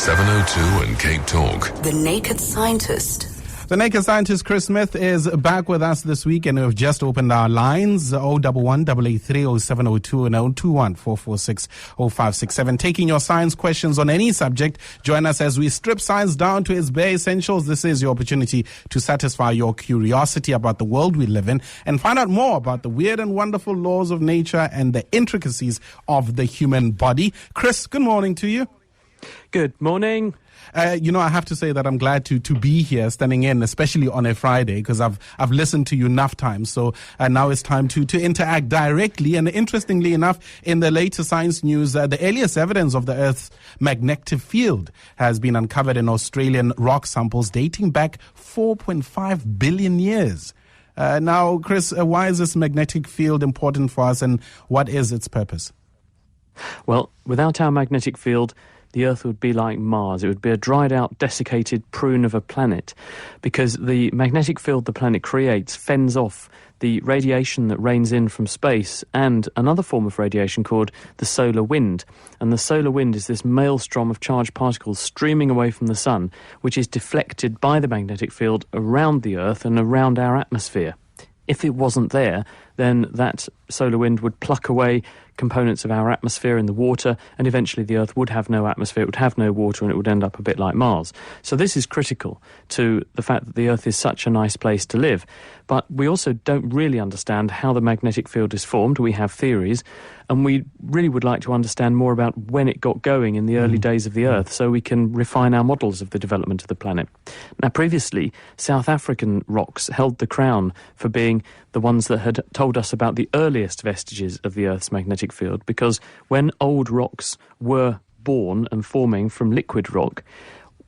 702 and Cape Talk. The Naked Scientist. The Naked Scientist, Chris Smith, is back with us this week, and we've just opened our lines, 011 883 0702 and 021 446 0567. Taking your science questions on any subject. Join us as we strip science down to its bare essentials. This is your opportunity to satisfy your curiosity about the world we live in and find out more about the weird and wonderful laws of nature and the intricacies of the human body. Chris, good morning to you. Good morning. I have to say that I'm glad to be here, standing in, especially on a Friday, because I've listened to you enough times. So now it's time to interact directly. And interestingly enough, in the latest science news, the earliest evidence of the Earth's magnetic field has been uncovered in Australian rock samples dating back 4.5 billion years. Now, Chris, why is this magnetic field important for us, and what is its purpose? Well, without our magnetic field, the Earth would be like Mars. It would be a dried-out, desiccated prune of a planet, because the magnetic field the planet creates fends off the radiation that rains in from space and another form of radiation called the solar wind. And the solar wind is this maelstrom of charged particles streaming away from the sun, which is deflected by the magnetic field around the Earth and around our atmosphere. If it wasn't there, then that solar wind would pluck away components of our atmosphere in the water, and eventually the Earth would have no atmosphere, it would have no water, and it would end up a bit like Mars. So this is critical to the fact that the Earth is such a nice place to live. But we also don't really understand how the magnetic field is formed. We have theories, and we really would like to understand more about when it got going in the early days of the Earth, so we can refine our models of the development of the planet. Now, previously, South African rocks held the crown for being the ones that had told us about the earliest vestiges of the Earth's magnetic field, because when old rocks were born and forming from liquid rock,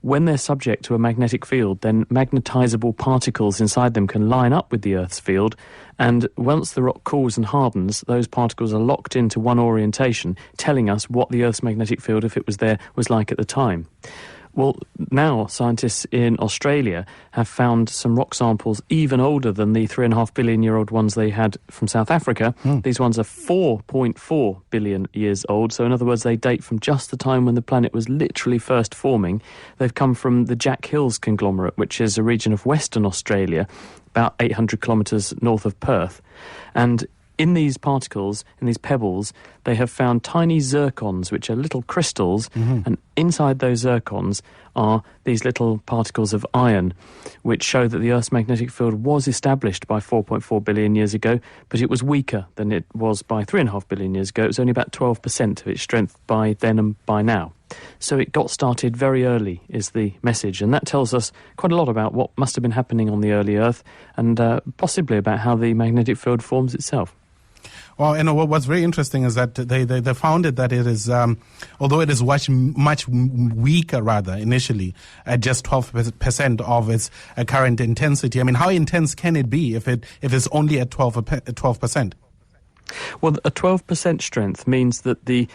when they're subject to a magnetic field, then magnetizable particles inside them can line up with the Earth's field, and once the rock cools and hardens, those particles are locked into one orientation, telling us what the Earth's magnetic field, if it was there, was like at the time. Well, now scientists in Australia have found some rock samples even older than the 3.5 billion year old ones they had from South Africa. These ones are 4.4 billion years old. So in other words, they date from just the time when the planet was literally first forming. They've come from the Jack Hills conglomerate, which is a region of Western Australia, about 800 kilometres north of Perth. And in these particles, in these pebbles, they have found tiny zircons, which are little crystals, and inside those zircons are these little particles of iron, which show that the Earth's magnetic field was established by 4.4 billion years ago, but it was weaker than it was by 3.5 billion years ago. It was only about 12% of its strength by then and by now. So it got started very early, is the message, and that tells us quite a lot about what must have been happening on the early Earth, and possibly about how the magnetic field forms itself. Well, what's very interesting is that they found it that it is, although it is much weaker rather initially, at just 12% of its current intensity. I mean, how intense can it be if it's only at 12%? Well, a 12% strength means that the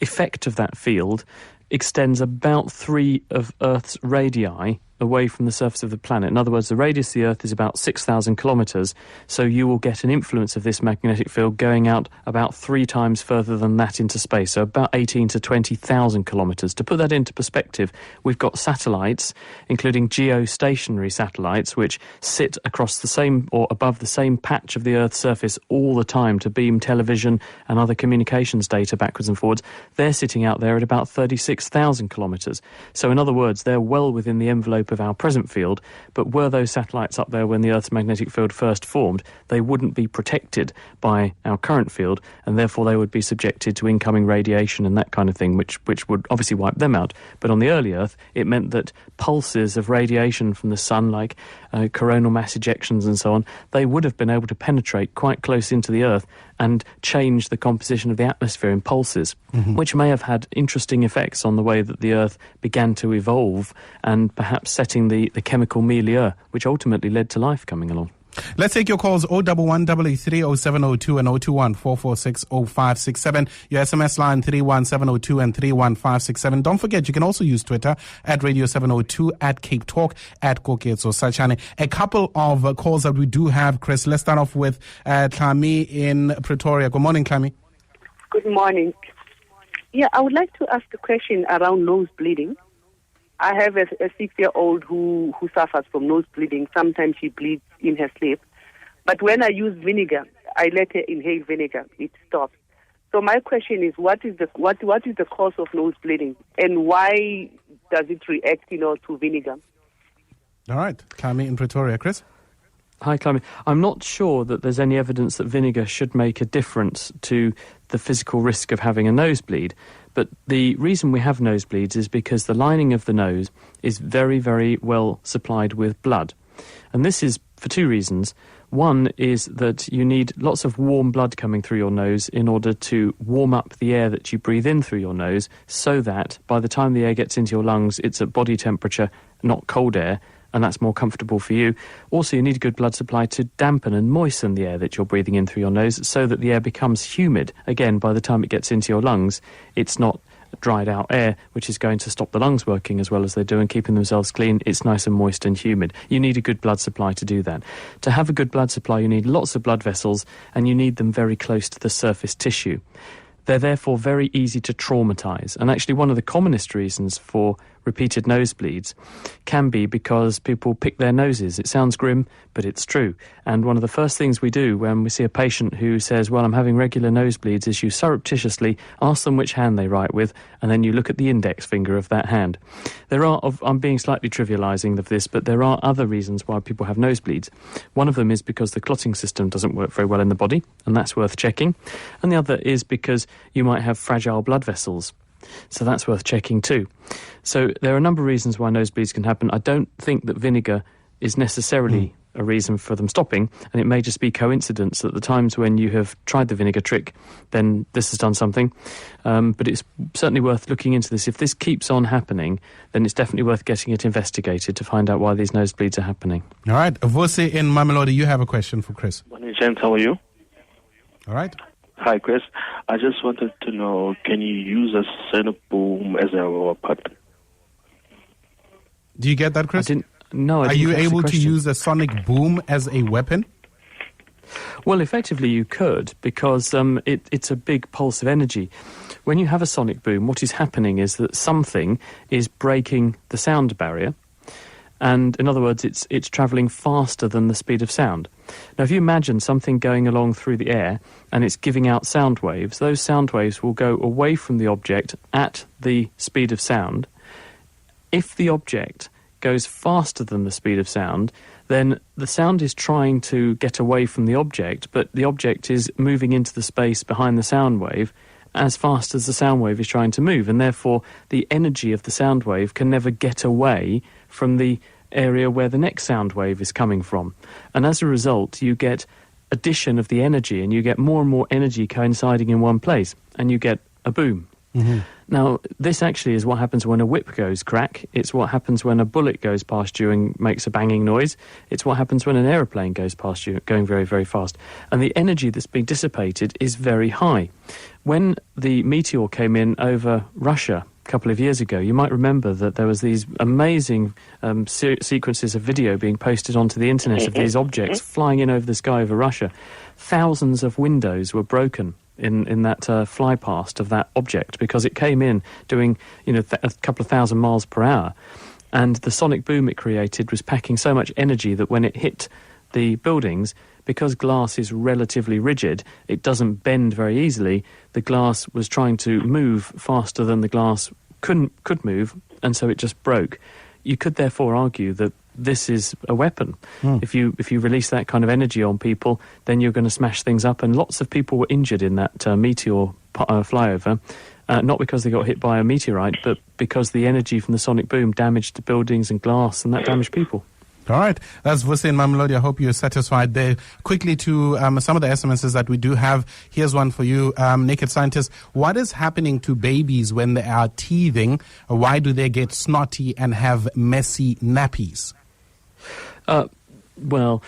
effect of that field extends about 3 of Earth's radii away from the surface of the planet. In other words, the radius of the Earth is about 6,000 kilometres, so you will get an influence of this magnetic field going out about 3 times further than that into space, so about 18 to 20,000 kilometres. To put that into perspective, we've got satellites, including geostationary satellites, which sit across the same or above the same patch of the Earth's surface all the time to beam television and other communications data backwards and forwards. They're sitting out there at about 36,000 kilometres. So in other words, they're well within the envelope of our present field, but were those satellites up there when the Earth's magnetic field first formed, they wouldn't be protected by our current field, and therefore they would be subjected to incoming radiation and that kind of thing, which would obviously wipe them out. But on the early Earth, it meant that pulses of radiation from the sun, like coronal mass ejections and so on, they would have been able to penetrate quite close into the Earth and change the composition of the atmosphere in pulses, which may have had interesting effects on the way that the Earth began to evolve, and perhaps setting the chemical milieu, which ultimately led to life coming along. Let's take your calls 011 883 0702 and 021 446 0567. Your SMS line 31702 and 31567. Don't forget, you can also use Twitter at Radio 702, at Cape Talk, at Koketso Sachane. A couple of calls that we do have, Chris. Let's start off with Klami in Pretoria. Good morning, Klami. Good morning. Yeah, I would like to ask a question around nose bleeding. I have a 6-year-old who suffers from nose bleeding. Sometimes she bleeds in her sleep. But when I use vinegar, I let her inhale vinegar, it stops. So my question is, what is the cause of nose bleeding, and why does it react, to vinegar? All right. Kami in Pretoria. Chris? Hi, Climate. I'm not sure that there's any evidence that vinegar should make a difference to the physical risk of having a nosebleed. But the reason we have nosebleeds is because the lining of the nose is very, very well supplied with blood. And this is for two reasons. One is that you need lots of warm blood coming through your nose in order to warm up the air that you breathe in through your nose, so that by the time the air gets into your lungs, it's at body temperature, not cold air, and that's more comfortable for you. Also, you need a good blood supply to dampen and moisten the air that you're breathing in through your nose so that the air becomes humid. Again, by the time it gets into your lungs, it's not dried out air, which is going to stop the lungs working as well as they do and keeping themselves clean. It's nice and moist and humid. You need a good blood supply to do that. To have a good blood supply, you need lots of blood vessels, and you need them very close to the surface tissue. They're therefore very easy to traumatise. And actually one of the commonest reasons for repeated nosebleeds can be because people pick their noses. It sounds grim, but it's true. And one of the first things we do when we see a patient who says, well, I'm having regular nosebleeds, is you surreptitiously ask them which hand they write with, and then you look at the index finger of that hand. I'm being slightly trivialising of this, but there are other reasons why people have nosebleeds. One of them is because the clotting system doesn't work very well in the body, and that's worth checking. And the other is because you might have fragile blood vessels. So that's worth checking too. So there are a number of reasons why nosebleeds can happen. I don't think that vinegar is necessarily a reason for them stopping, and it may just be coincidence that the times when you have tried the vinegar trick, then this has done something. But it's certainly worth looking into this. If this keeps on happening, then it's definitely worth getting it investigated to find out why these nosebleeds are happening. All right. Vose in Mamelodi, you have a question for Chris. Morning, James. How are you? All right. Hi, Chris. I just wanted to know, can you use a sonic boom as a weapon? Do you get that, Chris? I didn't Are you catch the able to question. use a sonic boom as a weapon? Well, effectively you could, because it's a big pulse of energy. When you have a sonic boom, what is happening is that something is breaking the sound barrier. And in other words, it's travelling faster than the speed of sound. Now, if you imagine something going along through the air and it's giving out sound waves, those sound waves will go away from the object at the speed of sound. If the object goes faster than the speed of sound, then the sound is trying to get away from the object, but the object is moving into the space behind the sound wave as fast as the sound wave is trying to move, and therefore the energy of the sound wave can never get away from the area where the next sound wave is coming from. And as a result, you get addition of the energy, and you get more and more energy coinciding in one place, and you get a boom. Mm-hmm. Now, this actually is what happens when a whip goes crack. It's what happens when a bullet goes past you and makes a banging noise. It's what happens when an aeroplane goes past you, going very, very fast. And the energy that's being dissipated is very high. When the meteor came in over Russia a couple of years ago, you might remember that there was these amazing sequences of video being posted onto the internet of these objects flying in over the sky over Russia. Thousands of windows were broken in that fly past of that object because it came in doing a couple of thousand miles per hour, and the sonic boom it created was packing so much energy that when it hit the buildings, because glass is relatively rigid, it doesn't bend very easily. The glass was trying to move faster than the glass could move, and so it just broke. You could therefore argue that this is a weapon. If you release that kind of energy on people, then you're going to smash things up, and lots of people were injured in that meteor flyover, not because they got hit by a meteorite, but because the energy from the sonic boom damaged the buildings and glass, and that damaged people. All right. That's Hussein Mamelodi. I hope you're satisfied there. Quickly to some of the SMSs that we do have. Here's one for you, Naked Scientist. What is happening to babies when they are teething? Why do they get snotty and have messy nappies? Well,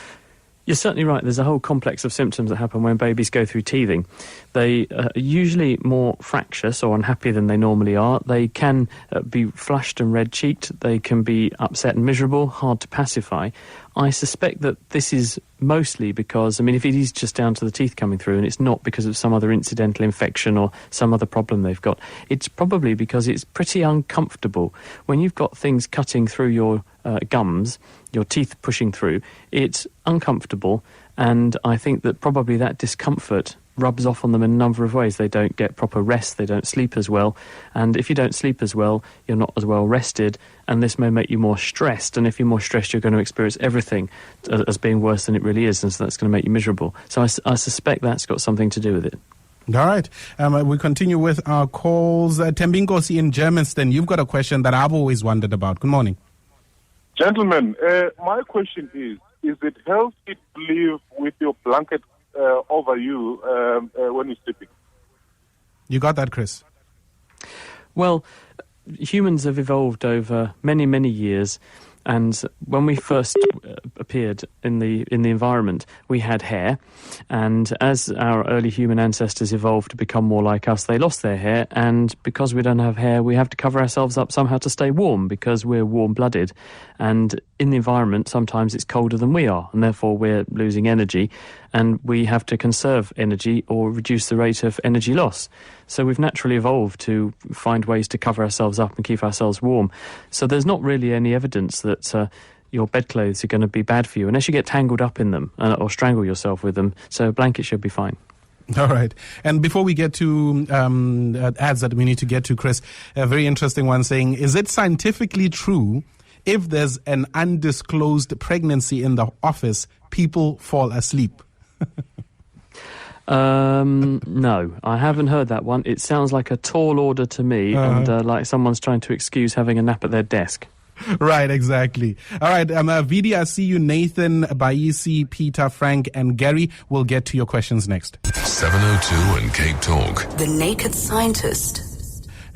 you're certainly right. There's a whole complex of symptoms that happen when babies go through teething. They are usually more fractious or unhappy than they normally are. They can be flushed and red-cheeked. They can be upset and miserable, hard to pacify. I suspect that this is mostly because, if it is just down to the teeth coming through and it's not because of some other incidental infection or some other problem they've got, it's probably because it's pretty uncomfortable. When you've got things cutting through your gums, your teeth pushing through, it's uncomfortable, and I think that probably that discomfort rubs off on them in a number of ways. They don't get proper rest, they don't sleep as well, and if you don't sleep as well, you're not as well rested, and this may make you more stressed, and if you're more stressed, you're going to experience everything as being worse than it really is, and so that's going to make you miserable. So I suspect that's got something to do with it. All right. We continue with our calls. Tembinkosi in Germiston, you've got a question that I've always wondered about. Good morning. Gentlemen, my question is it healthy to live with your blanket over you when you're sleeping? You got that, Chris? Well, humans have evolved over many, many years, and when we first appeared in the environment, we had hair, and as our early human ancestors evolved to become more like us, they lost their hair, and because we don't have hair, we have to cover ourselves up somehow to stay warm, because we're warm-blooded, and in the environment, sometimes it's colder than we are, and therefore we're losing energy, and we have to conserve energy or reduce the rate of energy loss. So we've naturally evolved to find ways to cover ourselves up and keep ourselves warm. So there's not really any evidence that your bedclothes are going to be bad for you, unless you get tangled up in them or strangle yourself with them. So a blanket should be fine. All right. And before we get to ads that we need to get to, Chris, a very interesting one saying, is it scientifically true if there's an undisclosed pregnancy in the office, people fall asleep? No, I haven't heard that one. It sounds like a tall order to me, and like someone's trying to excuse having a nap at their desk. Right, exactly. All right, Vidi, I see you, Nathan, Baisi, Peter, Frank, and Gary. We'll get to your questions next. 702 and Cape Talk. The Naked Scientist.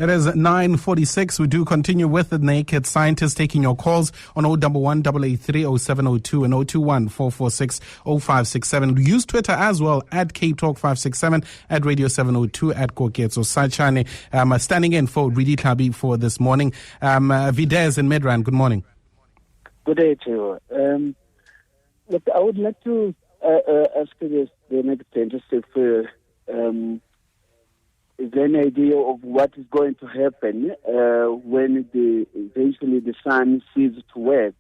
It is 9:46. We do continue with the Naked Scientist, taking your calls on 011 883 0702 and 021 446 0567. Use Twitter as well, at Cape Talk 567, at Radio 702, at Koketso Sachane. Standing in for Ridi Klabi for this morning. Videz in Midrand, good morning. Good day to you. Look, I would like to ask you the Naked Scientist if is there an idea of what is going to happen when eventually the sun ceases to work?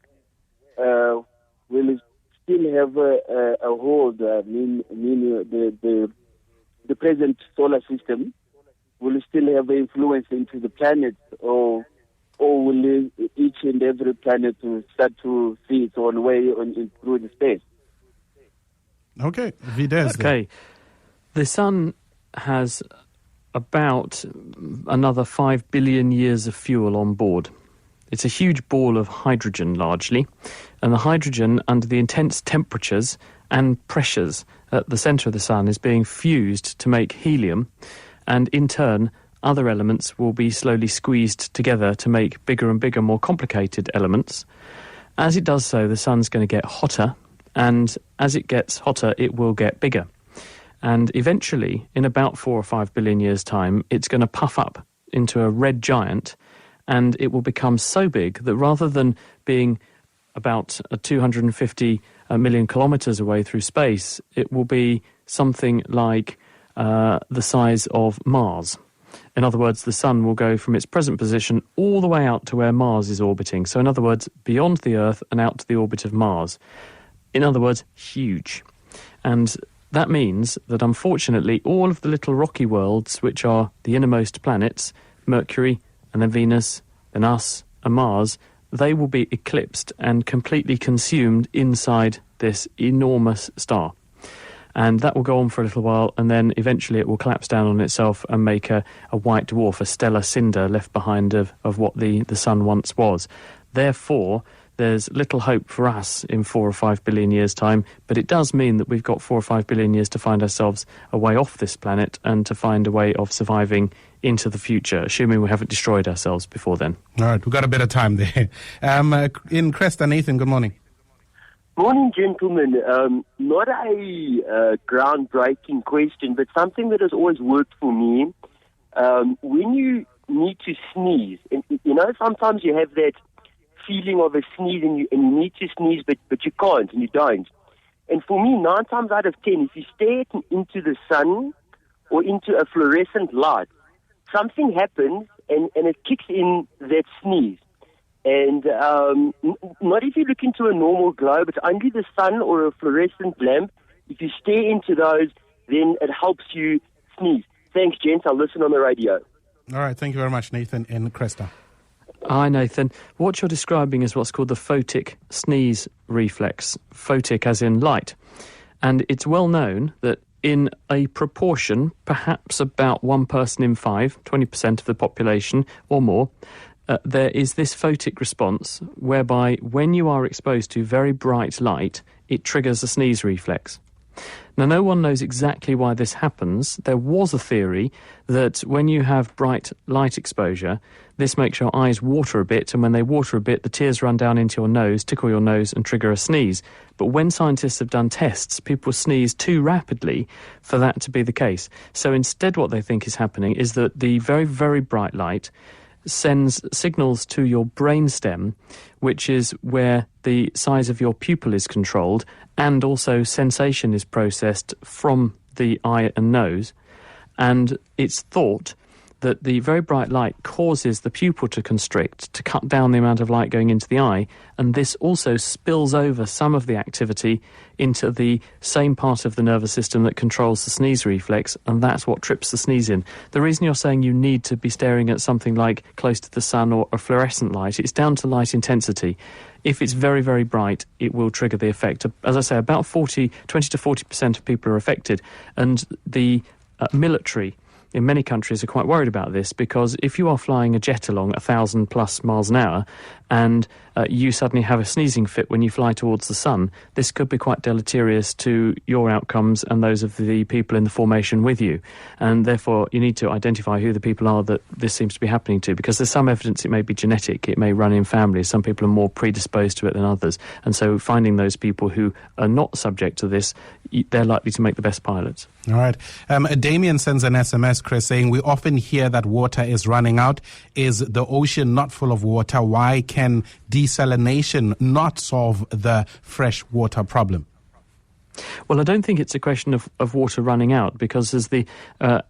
Will it still have a hold? Meaning the present solar system will it still have an influence into the planets, or will each and every planet start to see its own way through the space? Okay, Videz. Okay, the sun has about another 5 billion years of fuel on board. It's a huge ball of hydrogen, largely, and the hydrogen, under the intense temperatures and pressures at the centre of the sun, is being fused to make helium, and in turn, other elements will be slowly squeezed together to make bigger and bigger, more complicated elements. As it does so, the sun's going to get hotter, and as it gets hotter, it will get bigger. And eventually, in about 4 or 5 billion years' time, it's going to puff up into a red giant, and it will become so big that rather than being about 250 million kilometres away through space, it will be something like the size of Mars. In other words, the sun will go from its present position all the way out to where Mars is orbiting. So in other words, beyond the Earth and out to the orbit of Mars. In other words, huge. And that means that, unfortunately, all of the little rocky worlds, which are the innermost planets, Mercury, and then Venus, then us, and Mars, they will be eclipsed and completely consumed inside this enormous star. And that will go on for a little while, and then eventually it will collapse down on itself and make a white dwarf, a stellar cinder left behind of what the sun once was. Therefore, there's little hope for us in 4 or 5 billion years' time, but it does mean that we've got 4 or 5 billion years to find ourselves a way off this planet and to find a way of surviving into the future, assuming we haven't destroyed ourselves before then. All right, we've got a bit of time there. In Cresta, Nathan, good morning. Morning, gentlemen. Not a groundbreaking question, but something that has always worked for me. When you need to sneeze, and, sometimes you have that feeling of a sneeze and you need to sneeze, but you can't and you don't. And for me, 9 times out of 10, if you stare into the sun or into a fluorescent light, something happens and it kicks in that sneeze. And not if you look into a normal globe, it's only the sun or a fluorescent lamp. If you stare into those, then it helps you sneeze. Thanks, gents. I'll listen on the radio. All right. Thank you very much, Nathan in Cresta. Hi, Nathan. What you're describing is what's called the photic sneeze reflex. Photic as in light. And it's well known that in a proportion, perhaps about 1 person in 5, 20% of the population or more, there is this photic response whereby when you are exposed to very bright light, it triggers a sneeze reflex. Now, no one knows exactly why this happens. There was a theory that when you have bright light exposure, this makes your eyes water a bit, and when they water a bit, the tears run down into your nose, tickle your nose, and trigger a sneeze. But when scientists have done tests, people sneeze too rapidly for that to be the case. So instead what they think is happening is that the very, very bright light sends signals to your brainstem, which is where the size of your pupil is controlled, and also sensation is processed from the eye and nose. And it's thought that the very bright light causes the pupil to constrict, to cut down the amount of light going into the eye, and this also spills over some of the activity into the same part of the nervous system that controls the sneeze reflex, and that's what trips the sneeze in. The reason you're saying you need to be staring at something like close to the sun or a fluorescent light, it's down to light intensity. If it's very, very bright, it will trigger the effect. As I say, about 20 to 40% of people are affected, and the military in many countries are quite worried about this, because if you are flying a jet along 1,000+ miles an hour and you suddenly have a sneezing fit when you fly towards the sun, this could be quite deleterious to your outcomes and those of the people in the formation with you. And therefore you need to identify who the people are that this seems to be happening to, because there's some evidence it may be genetic, it may run in families, some people are more predisposed to it than others. And so finding those people who are not subject to this, they're likely to make the best pilots. All right. Damien sends an SMS, Chris, saying, we often hear that water is running out. Is the ocean not full of water? Why can desalination not solve the fresh water problem? Well, I don't think it's a question of water running out, because as the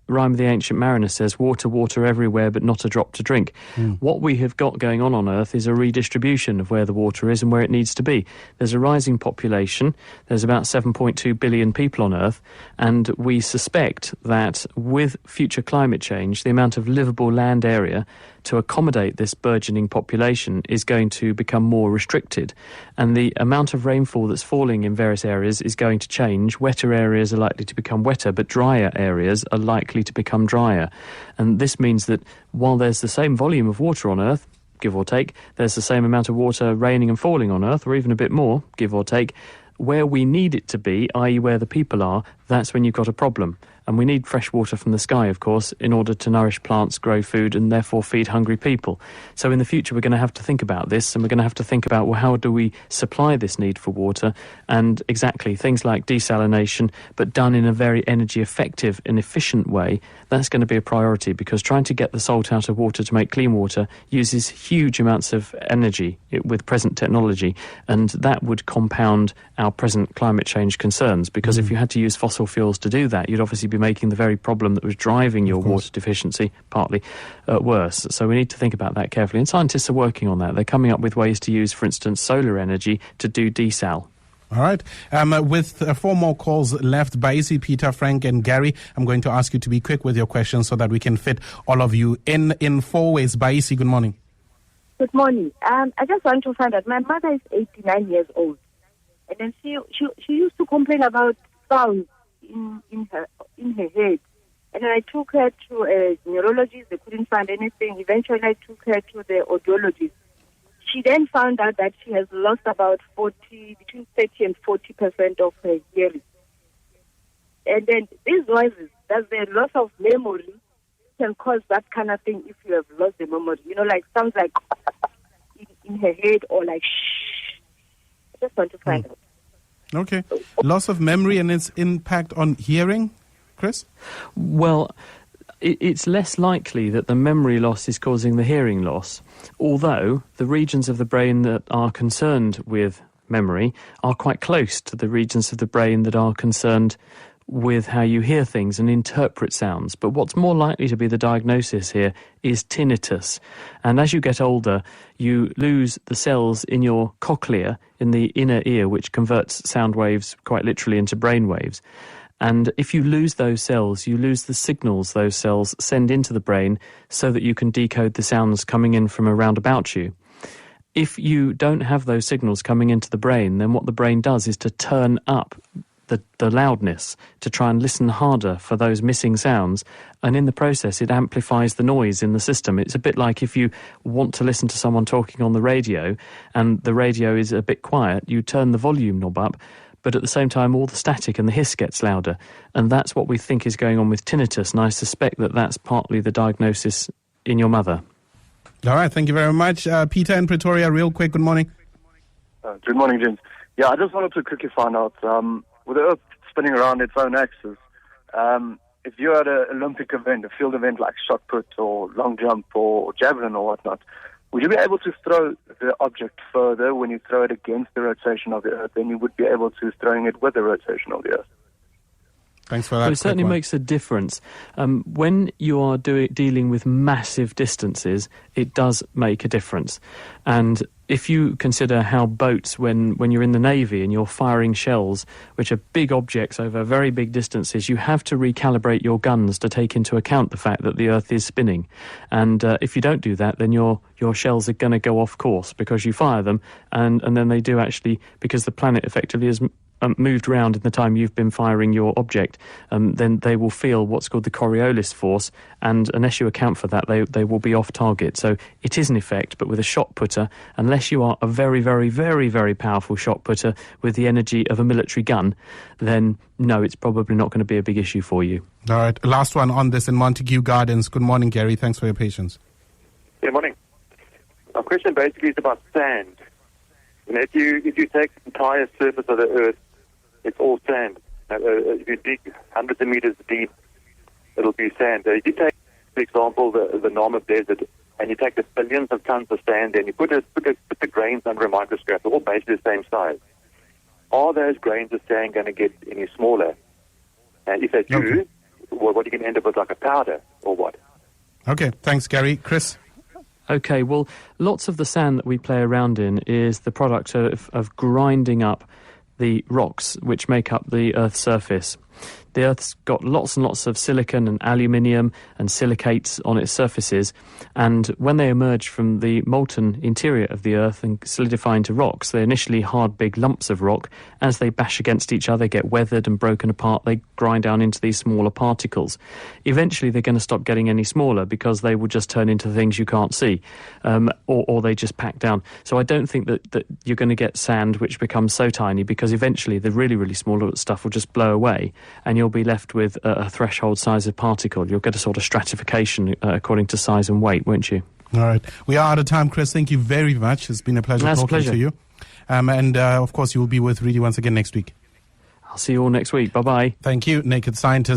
rhyme of the Ancient Mariner says, water, water everywhere, but not a drop to drink. What we have got going on Earth is a redistribution of where the water is and where it needs to be. There's a rising population. There's about 7.2 billion people on Earth, and we suspect that with future climate change, the amount of livable land area to accommodate this burgeoning population is going to become more restricted, and the amount of rainfall that's falling in various areas is going to change. Wetter areas are likely to become wetter, but drier areas are likely to become drier. And this means that while there's the same volume of water on Earth, give or take, there's the same amount of water raining and falling on Earth, or even a bit more, give or take. Where we need it to be, i.e. where the people are, that's when you've got a problem. And we need fresh water from the sky, of course, in order to nourish plants, grow food, and therefore feed hungry people. So in the future, we're going to have to think about this, and we're going to have to think about, well, how do we supply this need for water? And exactly, things like desalination, but done in a very energy-effective and efficient way, that's going to be a priority, because trying to get the salt out of water to make clean water uses huge amounts of energy with present technology, and that would compound our present climate change concerns, because if you had to use fossil fuels to do that, you'd obviously be making the very problem that was driving your water deficiency partly worse. So we need to think about that carefully, and scientists are working on that. They're coming up with ways to use, for instance, solar energy to do desal. All right. With 4 more calls left, Baisi, Peter, Frank, and Gary, I'm going to ask you to be quick with your questions so that we can fit all of you in 4 ways. Baisi, good morning. Good morning. I just want to find out, my mother is 89 years old, and then she used to complain about sounds in her head. And then I took her to a neurologist. They couldn't find anything. Eventually I took her to the audiologist. She then found out that she has lost about between 30 and 40% of her hearing. And then these noises, that the loss of memory can cause that kind of thing if you have lost the memory. You know, like sounds like in her head, or like shh. I just want to find out. Okay. Loss of memory and its impact on hearing, Chris? Well, it's less likely that the memory loss is causing the hearing loss, although the regions of the brain that are concerned with memory are quite close to the regions of the brain that are concerned with how you hear things and interpret sounds. But what's more likely to be the diagnosis here is tinnitus. And as you get older, you lose the cells in your cochlea, in the inner ear, which converts sound waves quite literally into brain waves. And if you lose those cells, you lose the signals those cells send into the brain so that you can decode the sounds coming in from around about you. If you don't have those signals coming into the brain, then what the brain does is to turn up the loudness to try and listen harder for those missing sounds, and in the process it amplifies the noise in the system. It's a bit like if you want to listen to someone talking on the radio and the radio is a bit quiet, you turn the volume knob up, but at the same time all the static and the hiss gets louder, and that's what we think is going on with tinnitus, and I suspect that that's partly the diagnosis in your mother. All right, thank you very much. Peter in Pretoria, real quick, good morning. Good morning, James. Yeah, I just wanted to quickly find out, with the Earth spinning around its own axis, if you had an Olympic event, a field event like shot put or long jump or javelin or whatnot, would you be able to throw the object further when you throw it against the rotation of the Earth than you would be able to throwing it with the rotation of the Earth? Thanks for that. Well, it certainly makes a difference. When you are dealing with massive distances, it does make a difference. And if you consider how boats, when you're in the Navy and you're firing shells, which are big objects over very big distances, you have to recalibrate your guns to take into account the fact that the Earth is spinning. And if you don't do that, then your shells are going to go off course because you fire them, and then they do actually, because the planet effectively is moved around in the time you've been firing your object, then they will feel what's called the Coriolis force, and unless you account for that, they will be off target. So it is an effect, but with a shot putter, unless you are a very, very, very, very powerful shot putter with the energy of a military gun, then no, it's probably not going to be a big issue for you. All right, last one on this in Montague Gardens. Good morning, Gary. Thanks for your patience. Good morning. My question basically is about sand. If you take the entire surface of the Earth, it's all sand. If you dig hundreds of meters deep, it'll be sand. If you take, for example, the Namib Desert, and you take the billions of tons of sand and you put the grains under a microscope, they're all basically the same size. Are those grains of sand going to get any smaller? And if they do, what you can end up with, like a powder or what? Okay, thanks, Gary. Chris? Okay, well, lots of the sand that we play around in is the product of grinding up the rocks which make up the Earth's surface. The Earth's got lots and lots of silicon and aluminium and silicates on its surfaces, and when they emerge from the molten interior of the Earth and solidify into rocks, they're initially hard, big lumps of rock. As they bash against each other, get weathered and broken apart, they grind down into these smaller particles. Eventually, they're going to stop getting any smaller because they will just turn into things you can't see, or they just pack down. So I don't think that you're going to get sand which becomes so tiny, because eventually the really, really small stuff will just blow away, and you'll be left with a threshold size of particle. You'll get a sort of stratification according to size and weight, won't you? All right. We are out of time, Chris. Thank you very much. It's been a pleasure talking to you. And of course, you will be with Reedy once again next week. I'll see you all next week. Bye-bye. Thank you, Naked Scientist.